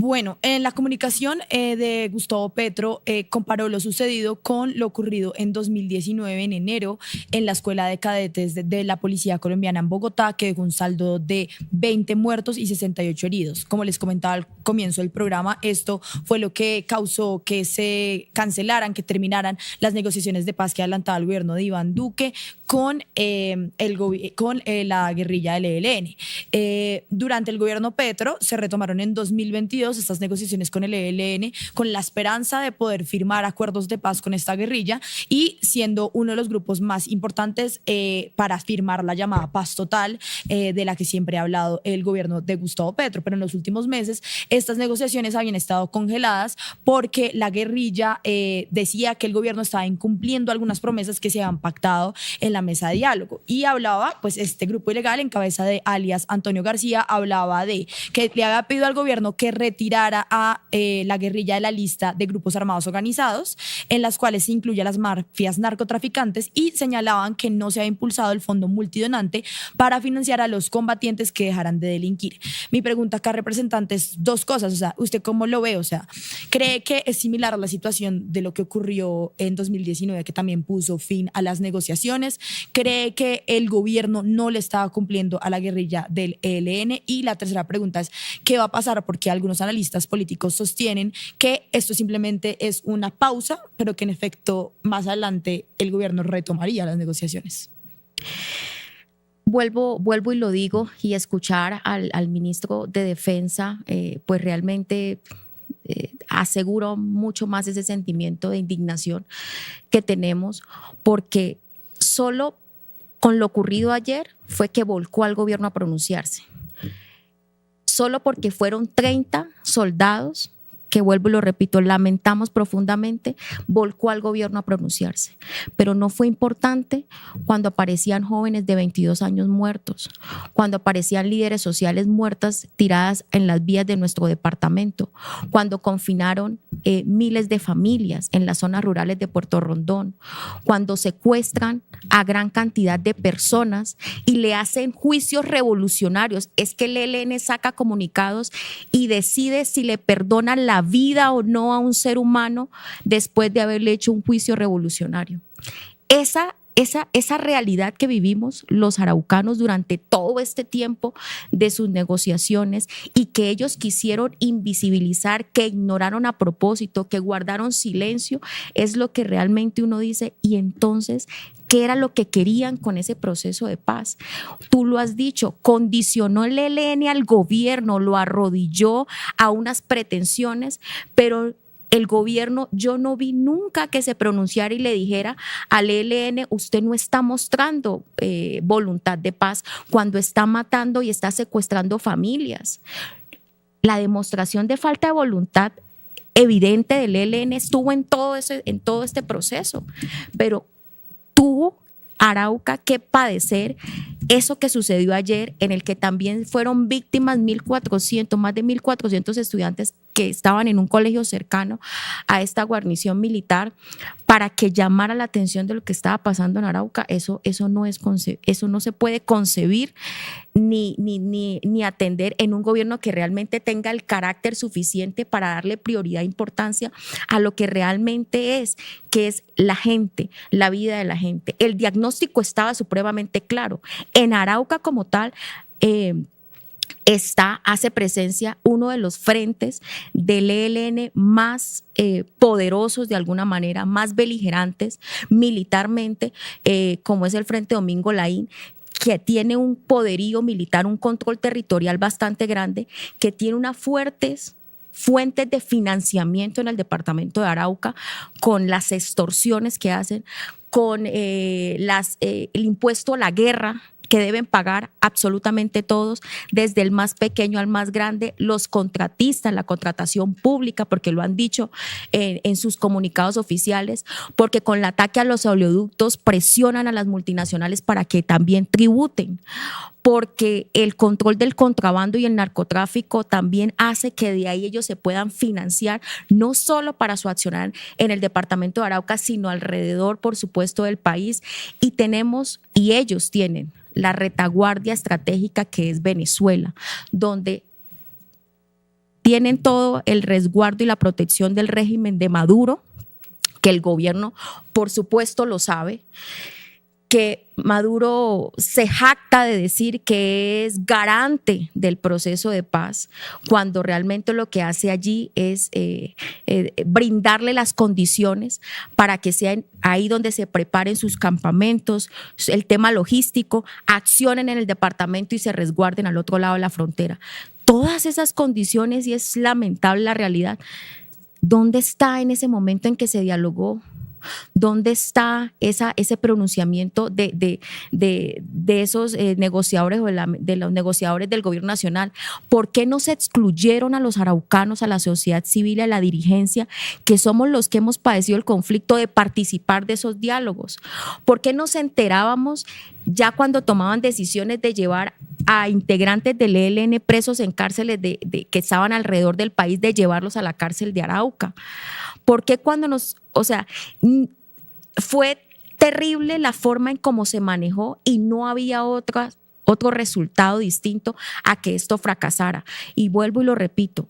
Bueno, en la comunicación de Gustavo Petro comparó lo sucedido con lo ocurrido en 2019, en enero, en la Escuela de Cadetes de la Policía Colombiana en Bogotá, que dejó un saldo de 20 muertos y 68 heridos. Como les comentaba al comienzo del programa, esto fue lo que causó que se cancelaran, que terminaran las negociaciones de paz que adelantaba el gobierno de Iván Duque con la guerrilla del ELN. Durante el gobierno Petro se retomaron en 2022 estas negociaciones con el ELN con la esperanza de poder firmar acuerdos de paz con esta guerrilla y siendo uno de los grupos más importantes para firmar la llamada paz total de la que siempre ha hablado el gobierno de Gustavo Petro. Pero en los últimos meses estas negociaciones habían estado congeladas porque la guerrilla decía que el gobierno estaba incumpliendo algunas promesas que se habían pactado en la mesa de diálogo y hablaba, pues este grupo ilegal en cabeza de alias Antonio García hablaba de que le había pedido al gobierno que retirara a la guerrilla de la lista de grupos armados organizados en las cuales se incluye a las mafias narcotraficantes y señalaban que no se había impulsado el fondo multidonante para financiar a los combatientes que dejaran de delinquir. Mi pregunta acá, representante, es dos cosas, o sea, ¿usted cómo lo ve? O sea, ¿cree que es similar a la situación de lo que ocurrió en 2019 que también puso fin a las negociaciones? ¿Cree que el gobierno no le estaba cumpliendo a la guerrilla del ELN? Y la tercera pregunta es, ¿qué va a pasar? Porque algunos analistas políticos sostienen que esto simplemente es una pausa, pero que en efecto más adelante el gobierno retomaría las negociaciones. Vuelvo y lo digo, y escuchar al ministro de Defensa, pues realmente aseguro mucho más ese sentimiento de indignación que tenemos, porque solo con lo ocurrido ayer fue que volcó al gobierno a pronunciarse. Solo porque fueron 30 soldados, que vuelvo y lo repito, lamentamos profundamente, volcó al gobierno a pronunciarse. Pero no fue importante cuando aparecían jóvenes de 22 años muertos, cuando aparecían líderes sociales muertas tiradas en las vías de nuestro departamento, cuando confinaron miles de familias en las zonas rurales de Puerto Rondón, cuando secuestran a gran cantidad de personas y le hacen juicios revolucionarios. Es que el ELN saca comunicados y decide si le perdonan la vida o no a un ser humano después de haberle hecho un juicio revolucionario. Esa realidad que vivimos los araucanos durante todo este tiempo de sus negociaciones y que ellos quisieron invisibilizar, que ignoraron a propósito, que guardaron silencio, es lo que realmente uno dice. Y entonces, ¿qué era lo que querían con ese proceso de paz? Tú lo has dicho, condicionó el ELN al gobierno, lo arrodilló a unas pretensiones, pero el gobierno, yo no vi nunca que se pronunciara y le dijera al ELN, usted no está mostrando voluntad de paz cuando está matando y está secuestrando familias. La demostración de falta de voluntad evidente del ELN estuvo en todo este proceso, pero tuvo Arauca que padecer eso que sucedió ayer, en el que también fueron víctimas más de 1.400 estudiantes que estaban en un colegio cercano a esta guarnición militar, para que llamara la atención de lo que estaba pasando en Arauca. Eso no se puede concebir ni atender en un gobierno que realmente tenga el carácter suficiente para darle prioridad e importancia a lo que realmente es, que es la gente, la vida de la gente. El diagnóstico estaba supremamente claro. En Arauca como tal, hace presencia uno de los frentes del ELN más poderosos de alguna manera, más beligerantes militarmente, como es el Frente Domingo Laín, que tiene un poderío militar, un control territorial bastante grande, que tiene unas fuertes fuentes de financiamiento en el departamento de Arauca, con las extorsiones que hacen, con el impuesto a la guerra que deben pagar absolutamente todos, desde el más pequeño al más grande, los contratistas, la contratación pública, porque lo han dicho en sus comunicados oficiales, porque con el ataque a los oleoductos presionan a las multinacionales para que también tributen, porque el control del contrabando y el narcotráfico también hace que de ahí ellos se puedan financiar, no solo para su accionar en el departamento de Arauca, sino alrededor, por supuesto, del país. Y ellos tienen la retaguardia estratégica que es Venezuela, donde tienen todo el resguardo y la protección del régimen de Maduro, que el gobierno, por supuesto, lo sabe, que Maduro se jacta de decir que es garante del proceso de paz, cuando realmente lo que hace allí es brindarle las condiciones para que sean ahí donde se preparen sus campamentos, el tema logístico, accionen en el departamento y se resguarden al otro lado de la frontera. Todas esas condiciones, y es lamentable la realidad. ¿Dónde está en ese momento en que se dialogó? ¿Dónde está ese pronunciamiento de esos negociadores o de los negociadores del gobierno nacional? ¿Por qué no se excluyeron a los araucanos, a la sociedad civil y a la dirigencia, que somos los que hemos padecido el conflicto, de participar de esos diálogos? ¿Por qué no nos enterábamos ya cuando tomaban decisiones de llevar a integrantes del ELN presos en cárceles que estaban alrededor del país, de llevarlos a la cárcel de Arauca? ¿Por qué cuando fue terrible la forma en cómo se manejó y no había otro resultado distinto a que esto fracasara? Y vuelvo y lo repito,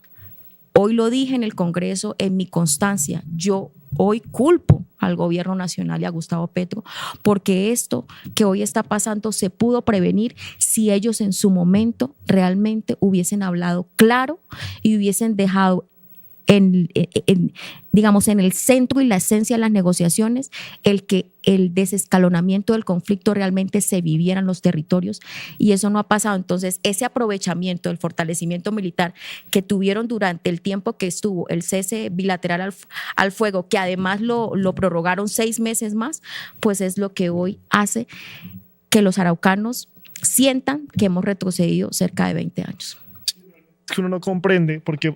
hoy lo dije en el Congreso, en mi constancia, yo hoy culpo al gobierno nacional y a Gustavo Petro, porque esto que hoy está pasando se pudo prevenir si ellos en su momento realmente hubiesen hablado claro y hubiesen dejado digamos, en el centro y la esencia de las negociaciones, que el desescalonamiento del conflicto realmente se viviera en los territorios, y eso no ha pasado. Entonces, ese aprovechamiento del fortalecimiento militar que tuvieron durante el tiempo que estuvo el cese bilateral al fuego, que además lo prorrogaron 6 meses más, pues es lo que hoy hace que los araucanos sientan que hemos retrocedido cerca de 20 años. Que uno no comprende, porque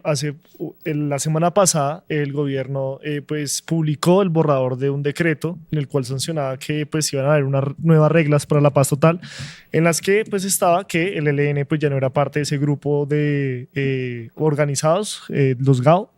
la semana pasada el gobierno pues publicó el borrador de un decreto en el cual sancionaba que pues iban a haber unas nuevas reglas para la paz total, en las que pues estaba que el ELN pues ya no era parte de ese grupo de organizados, los GAO,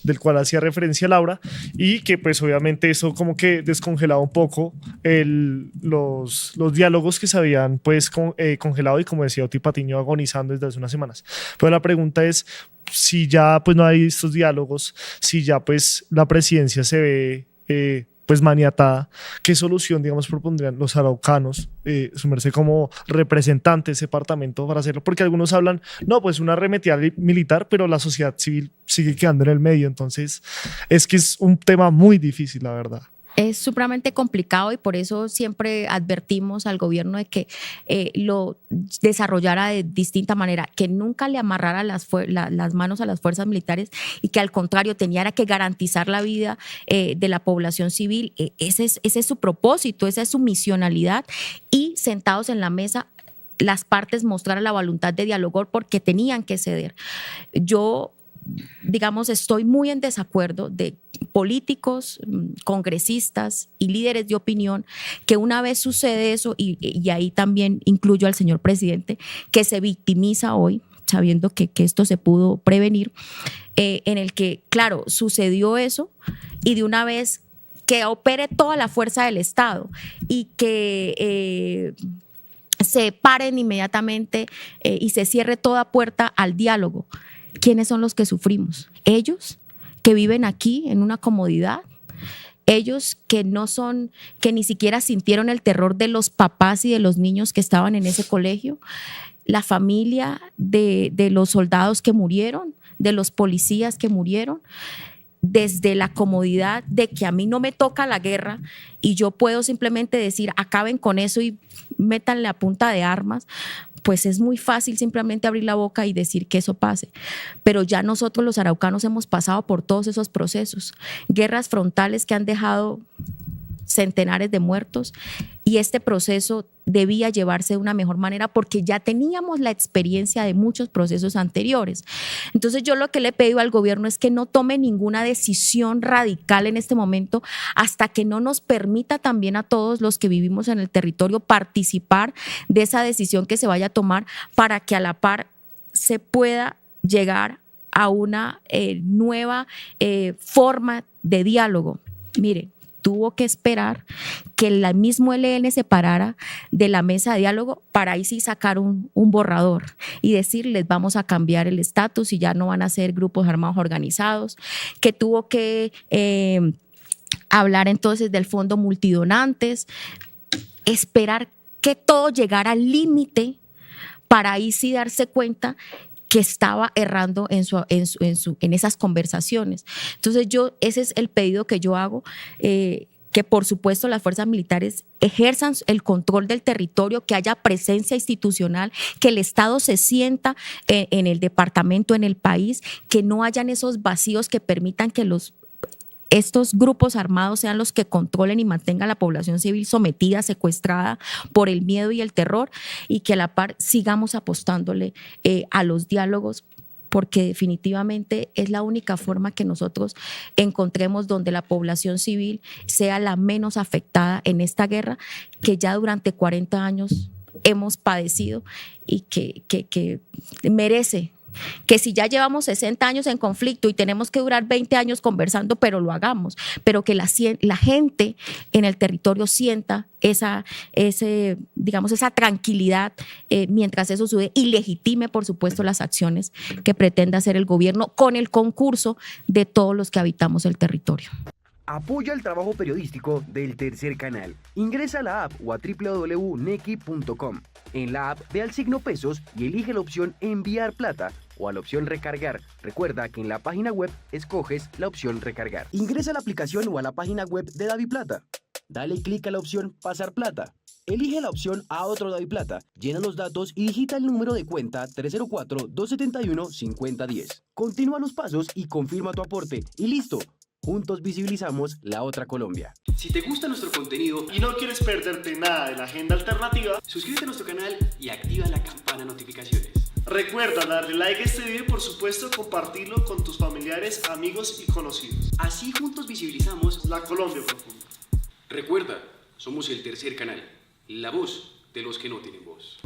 del cual hacía referencia Laura, y que pues obviamente eso como que descongelaba un poco los diálogos que se habían pues congelado, y como decía Oti Patiño, agonizando desde hace unas semanas. Pero la pregunta es, si ya pues no hay estos diálogos, si ya pues la presidencia se ve pues maniatada, ¿qué solución, digamos, propondrían los araucanos, su merced, como representante de ese departamento para hacerlo? Porque algunos hablan, no, pues una arremetida militar, pero la sociedad civil sigue quedando en el medio. Entonces, es que es un tema muy difícil, la verdad. Es supremamente complicado, y por eso siempre advertimos al gobierno de que lo desarrollara de distinta manera, que nunca le amarrara las manos a las fuerzas militares, y que al contrario tenía que garantizar la vida de la población civil. Ese es su propósito, esa es su misionalidad, y sentados en la mesa las partes mostraran la voluntad de dialogar, porque tenían que ceder. Yo, digamos, estoy muy en desacuerdo de políticos, congresistas y líderes de opinión que una vez sucede eso, y ahí también incluyo al señor presidente, que se victimiza hoy sabiendo que esto se pudo prevenir, en el que, claro, sucedió eso, y de una vez que opere toda la fuerza del Estado y que se paren inmediatamente y se cierre toda puerta al diálogo. ¿Quiénes son los que sufrimos? Ellos, que viven aquí en una comodidad, ellos que ni siquiera sintieron el terror de los papás y de los niños que estaban en ese colegio, la familia de los soldados que murieron, de los policías que murieron, desde la comodidad de que a mí no me toca la guerra y yo puedo simplemente decir acaben con eso y métanle a punta de armas. Pues es muy fácil simplemente abrir la boca y decir que eso pase. Pero ya nosotros los araucanos hemos pasado por todos esos procesos, guerras frontales que han dejado centenares de muertos, y este proceso debía llevarse de una mejor manera porque ya teníamos la experiencia de muchos procesos anteriores. Entonces yo lo que le he pedido al gobierno es que no tome ninguna decisión radical en este momento hasta que no nos permita también a todos los que vivimos en el territorio participar de esa decisión que se vaya a tomar, para que a la par se pueda llegar a una nueva forma de diálogo. Mire, tuvo que esperar que el mismo ELN se parara de la mesa de diálogo para ahí sí sacar un borrador y decirles vamos a cambiar el estatus y ya no van a ser grupos armados organizados, que tuvo que hablar entonces del fondo multidonantes, esperar que todo llegara al límite para ahí sí darse cuenta que estaba errando en esas conversaciones. Entonces ese es el pedido que yo hago, que por supuesto las fuerzas militares ejerzan el control del territorio, que haya presencia institucional, que el Estado se sienta en el departamento, en el país, que no hayan esos vacíos que permitan que estos grupos armados sean los que controlen y mantengan a la población civil sometida, secuestrada por el miedo y el terror, y que a la par sigamos apostándole a los diálogos, porque definitivamente es la única forma que nosotros encontremos donde la población civil sea la menos afectada en esta guerra que ya durante 40 años hemos padecido y que merece. Que si ya llevamos 60 años en conflicto y tenemos que durar 20 años conversando, pero lo hagamos, pero que la gente en el territorio sienta esa tranquilidad mientras eso sucede y legitime, por supuesto, las acciones que pretende hacer el gobierno con el concurso de todos los que habitamos el territorio. Apoya el trabajo periodístico del Tercer Canal. Ingresa a la app o a www.nequi.com. En la app ve al signo pesos y elige la opción enviar plata o a la opción recargar. Recuerda que en la página web escoges la opción recargar. Ingresa a la aplicación o a la página web de DaviPlata. Dale clic a la opción pasar plata. Elige la opción a otro DaviPlata, llena los datos y digita el número de cuenta 304-271-5010. Continúa los pasos y confirma tu aporte y listo. Juntos visibilizamos la otra Colombia. Si te gusta nuestro contenido Y no quieres perderte nada de la agenda alternativa, suscríbete a nuestro canal y activa la campana de notificaciones. recuerda darle like a este video y por supuesto compartirlo con tus familiares, amigos y conocidos. Así juntos visibilizamos. La Colombia profunda. Recuerda, somos el Tercer Canal, la voz de los que no tienen voz.